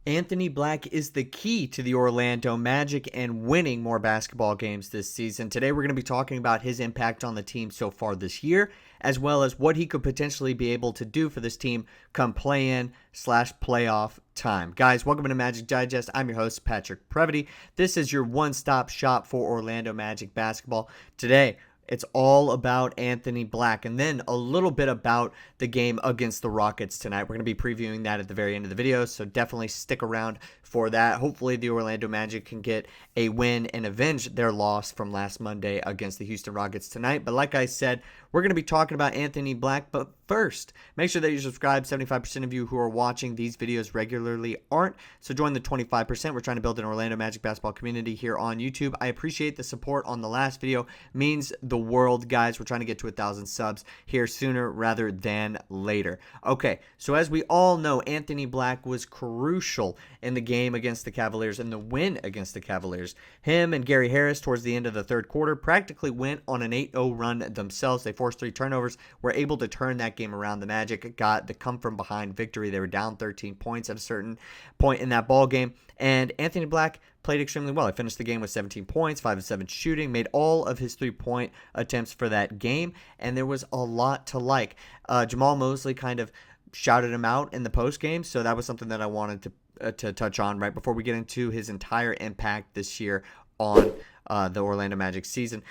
Anthony Black is the key to the Orlando Magic and winning more basketball games this season. Today, we're going to be talking about his impact on the team so far this year, as well as what he could potentially be able to do for this team come play-in/playoff time. Guys, welcome to Magic Digest. I'm your host, Patrick Previty. This is your one-stop shop for Orlando Magic basketball. Today, it's all about Anthony Black, and then a little bit about the game against the Rockets tonight. We're going to be previewing that at the very end of the video, so definitely stick around for that. Hopefully, the Orlando Magic can get a win and avenge their loss from last Monday against the Houston Rockets tonight. But like I said, we're going to be talking about Anthony Black. But first, make sure that you subscribe. 75% of you who are watching these videos regularly aren't, so join the 25%. We're trying to build an Orlando Magic basketball community here on YouTube. I appreciate the support on the last video. Means the world, guys. We're trying to get to 1,000 subs here sooner rather than later. Okay, so as we all know, Anthony Black was crucial in the game against the Cavaliers and the win against the Cavaliers. Him and Gary Harris towards the end of the third quarter practically went on an 8-0 run themselves. They forced 3 turnovers, were able to turn that game around. The Magic got the come from behind victory. They were down 13 points at a certain point in that ball game, and Anthony Black played extremely well. He finished the game with 17 points, 5 of 7 shooting, made all of his 3-point attempts for that game, and there was a lot to like. Jamahl Mosley kind of shouted him out in the post game, so that was something that I wanted to touch on right before we get into his entire impact this year on the Orlando Magic season.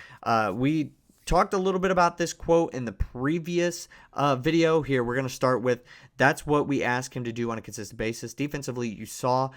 We talked a little bit about this quote in the previous video. Here we're going to start with, that's what we ask him to do on a consistent basis. Defensively, you saw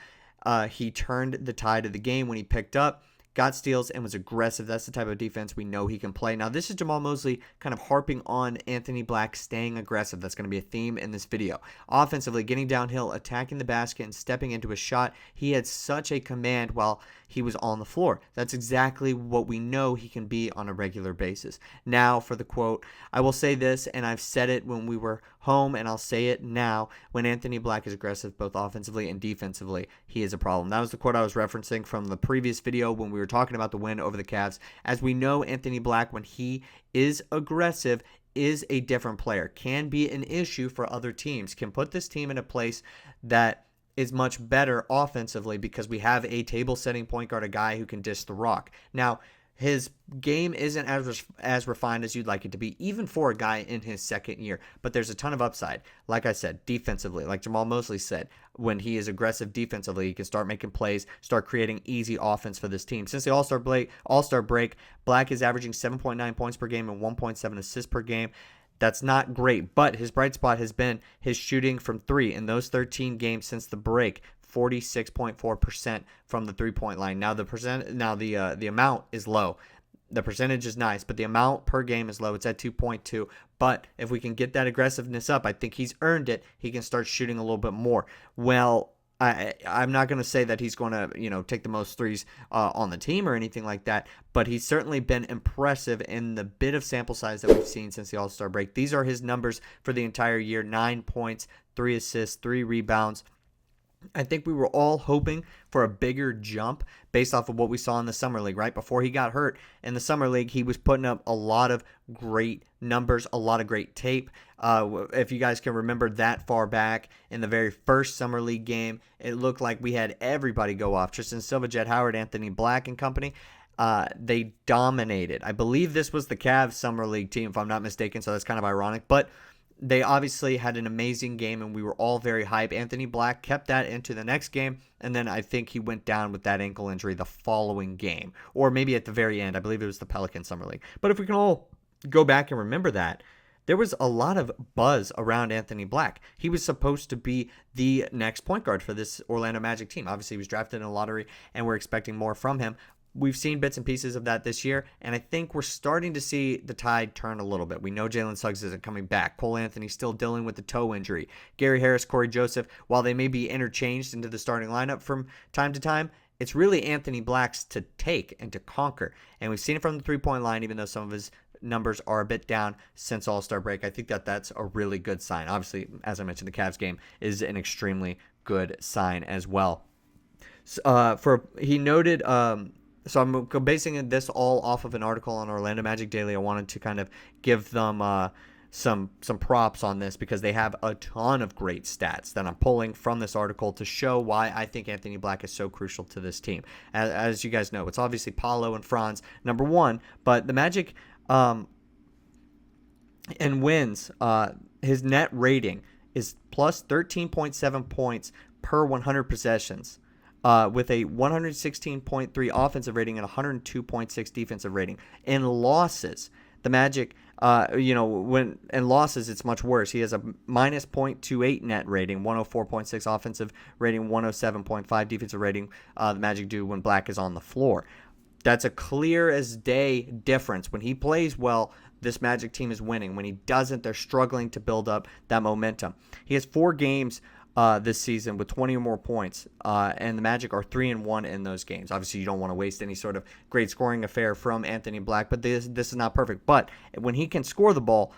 he turned the tide of the game when he picked up, got steals, and was aggressive. That's the type of defense we know he can play. Now, this is Jamahl Mosley kind of harping on Anthony Black staying aggressive. That's going to be a theme in this video. Offensively, getting downhill, attacking the basket, and stepping into a shot. He had such a command while he was on the floor. That's exactly what we know he can be on a regular basis. Now, for the quote, I will say this, and I've said it when we were home, and I'll say it now. When Anthony Black is aggressive, both offensively and defensively, he is a problem. That was the quote I was referencing from the previous video when we were talking about the win over the Cavs. As we know, Anthony Black, when he is aggressive, is a different player, can be an issue for other teams, can put this team in a place that is much better offensively because we have a table-setting point guard, a guy who can dish the rock. Now, his game isn't as refined as you'd like it to be, even for a guy in his second year, but there's a ton of upside. Like I said, defensively, like Jamahl Mosley said, when he is aggressive defensively, he can start making plays, start creating easy offense for this team. Since the All-Star break, Black is averaging 7.9 points per game and 1.7 assists per game. That's not great, but his bright spot has been his shooting from 3 in those 13 games since the break. 46.4% from the 3-point line. Now the amount is low. The percentage is nice, but the amount per game is low. It's at 2.2. But if we can get that aggressiveness up, I think he's earned it. He can start shooting a little bit more. Well, I'm not going to say that he's going to, take the most threes on the team or anything like that, but he's certainly been impressive in the bit of sample size that we've seen since the All-Star break. These are his numbers for the entire year: 9 points, 3 assists, 3 rebounds. I think we were all hoping for a bigger jump based off of what we saw in the Summer League, right? Before he got hurt in the Summer League, he was putting up a lot of great numbers, a lot of great tape. If you guys can remember that far back in the very first Summer League game, it looked like we had everybody go off. Tristan Silva, Jet Howard, Anthony Black and company. They dominated. I believe this was the Cavs Summer League team, if I'm not mistaken, so that's kind of ironic. But they obviously had an amazing game, and we were all very hype. Anthony Black kept that into the next game, and then I think he went down with that ankle injury the following game, or maybe at the very end. I believe it was the Pelicans Summer League. But if we can all go back and remember that, there was a lot of buzz around Anthony Black. He was supposed to be the next point guard for this Orlando Magic team. Obviously, he was drafted in a lottery, and we're expecting more from him. We've seen bits and pieces of that this year, and I think we're starting to see the tide turn a little bit. We know Jalen Suggs isn't coming back. Cole Anthony's still dealing with the toe injury. Gary Harris, Corey Joseph, while they may be interchanged into the starting lineup from time to time, it's really Anthony Black's to take and to conquer. And we've seen it from the three-point line, even though some of his numbers are a bit down since All-Star break. I think that's a really good sign. Obviously, as I mentioned, the Cavs game is an extremely good sign as well. He noted... So I'm basing this all off of an article on Orlando Magic Daily. I wanted to kind of give them some props on this because they have a ton of great stats that I'm pulling from this article to show why I think Anthony Black is so crucial to this team. As you guys know, it's obviously Paolo and Franz, number one, but the Magic and wins, his net rating is plus 13.7 points per 100 possessions. With a 116.3 offensive rating and 102.6 defensive rating. In losses, the Magic, when in losses, it's much worse. He has a minus 0.28 net rating, 104.6 offensive rating, 107.5 defensive rating. The Magic do when Black is on the floor. That's a clear as day difference. When he plays well, this Magic team is winning. When he doesn't, they're struggling to build up that momentum. He has 4 games this season with 20 or more points, and the Magic are 3-1 in those games. Obviously, you don't want to waste any sort of great scoring affair from Anthony Black, but this is not perfect. But when he can score the ball,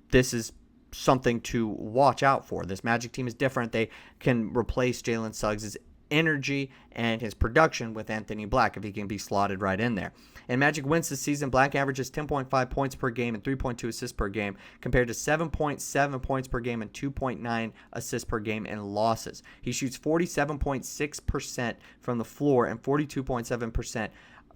this is something to watch out for. This Magic team is different. They can replace Jalen Suggs' energy and his production with Anthony Black if he can be slotted right in there. And Magic wins this season. Black averages 10.5 points per game and 3.2 assists per game compared to 7.7 points per game and 2.9 assists per game in losses. He shoots 47.6% from the floor and 42.7%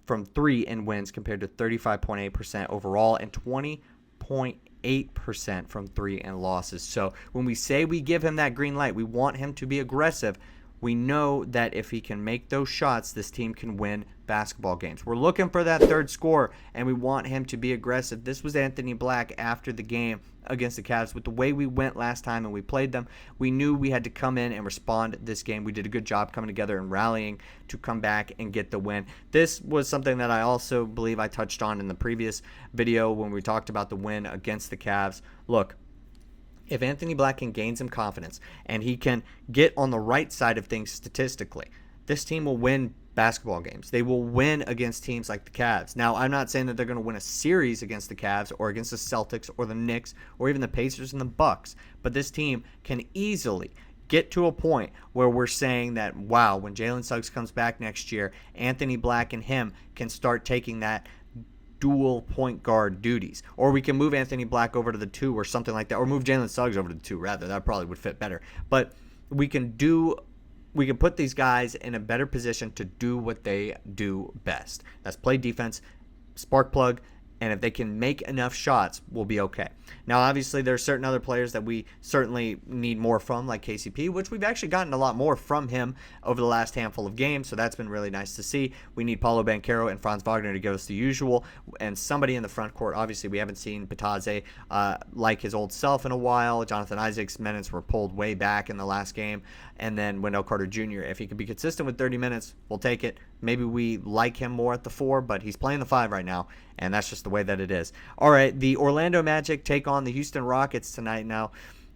from 3 in wins compared to 35.8% overall and 20.8% from 3 in losses. So when we say we give him that green light, we want him to be aggressive. We know that if he can make those shots, this team can win basketball games. We're looking for that third scorer, and we want him to be aggressive. This was Anthony Black after the game against the Cavs. With the way we went last time and we played them, we knew we had to come in and respond this game. We did a good job coming together and rallying to come back and get the win. This was something that I also believe I touched on in the previous video when we talked about the win against the Cavs. Look, if Anthony Black can gain some confidence and he can get on the right side of things statistically, this team will win basketball games. They will win against teams like the Cavs. Now, I'm not saying that they're going to win a series against the Cavs or against the Celtics or the Knicks or even the Pacers and the Bucks, but this team can easily get to a point where we're saying that, wow, when Jalen Suggs comes back next year, Anthony Black and him can start taking that dual point guard duties, or we can move Anthony Black over to the 2 or something like that, or move Jalen Suggs over to the 2 rather. That probably would fit better. But we can put these guys in a better position to do what they do best. That's play defense, spark plug, and if they can make enough shots, we'll be okay. Now, obviously, there are certain other players that we certainly need more from, like KCP, which we've actually gotten a lot more from him over the last handful of games, so that's been really nice to see. We need Paolo Banchero and Franz Wagner to give us the usual, and somebody in the front court. Obviously, we haven't seen Bitadze like his old self in a while. Jonathan Isaac's minutes were pulled way back in the last game, and then Wendell Carter Jr. If he can be consistent with 30 minutes, we'll take it. Maybe we like him more at the 4, but he's playing the 5 right now, and that's just the way that it is. All right, the Orlando Magic take on the Houston Rockets tonight. Now,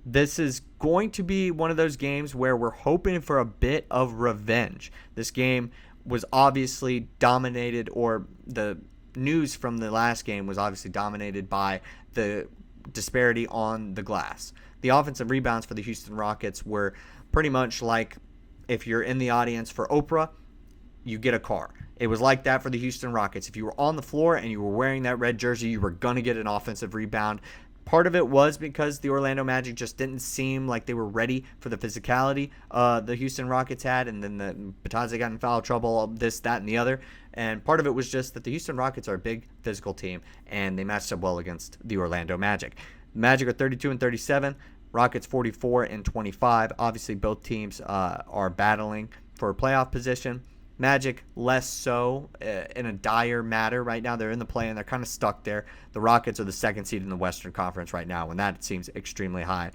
this is going to be one of those games where we're hoping for a bit of revenge. This game was obviously dominated, or the news from the last game was obviously dominated by the disparity on the glass. The offensive rebounds for the Houston Rockets were pretty much like if you're in the audience for Oprah, you get a car. It was like that for the Houston Rockets. If you were on the floor and you were wearing that red jersey, you were going to get an offensive rebound. Part of it was because the Orlando Magic just didn't seem like they were ready for the physicality the Houston Rockets had, and then the Bitadze got in foul trouble, this, that, and the other. And part of it was just that the Houston Rockets are a big physical team, and they matched up well against the Orlando Magic. The Magic are 32-37, Rockets 44-25. Obviously, both teams are battling for a playoff position. Magic less so in a dire matter right now. They're in the play and they're kind of stuck there. The Rockets are the second seed in the Western Conference right now, and that seems extremely high.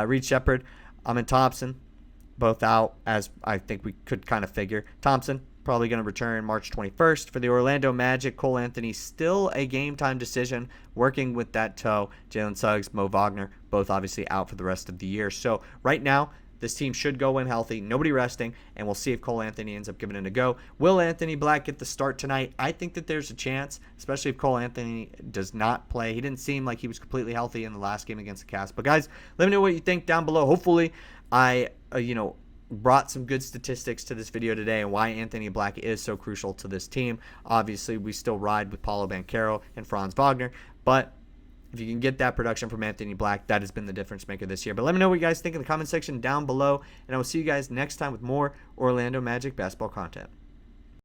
Reed Shepherd, Amen Thompson, both out, as I think we could kind of figure. Thompson probably going to return March 21st. For the Orlando Magic, Cole Anthony still a game time decision, working with that toe. Jalen Suggs, Mo Wagner, both obviously out for the rest of the year. So right now, this team should go in healthy, nobody resting, and we'll see if Cole Anthony ends up giving it a go. Will Anthony Black get the start tonight? I think that there's a chance, especially if Cole Anthony does not play. He didn't seem like he was completely healthy in the last game against the Cavs. But guys, let me know what you think down below. Hopefully, I brought some good statistics to this video today and why Anthony Black is so crucial to this team. Obviously, we still ride with Paolo Banchero and Franz Wagner, but If you can get that production from Anthony Black, that has been the difference maker this year. But let me know what you guys think in the comment section down below, and I will see you guys next time with more Orlando Magic basketball content.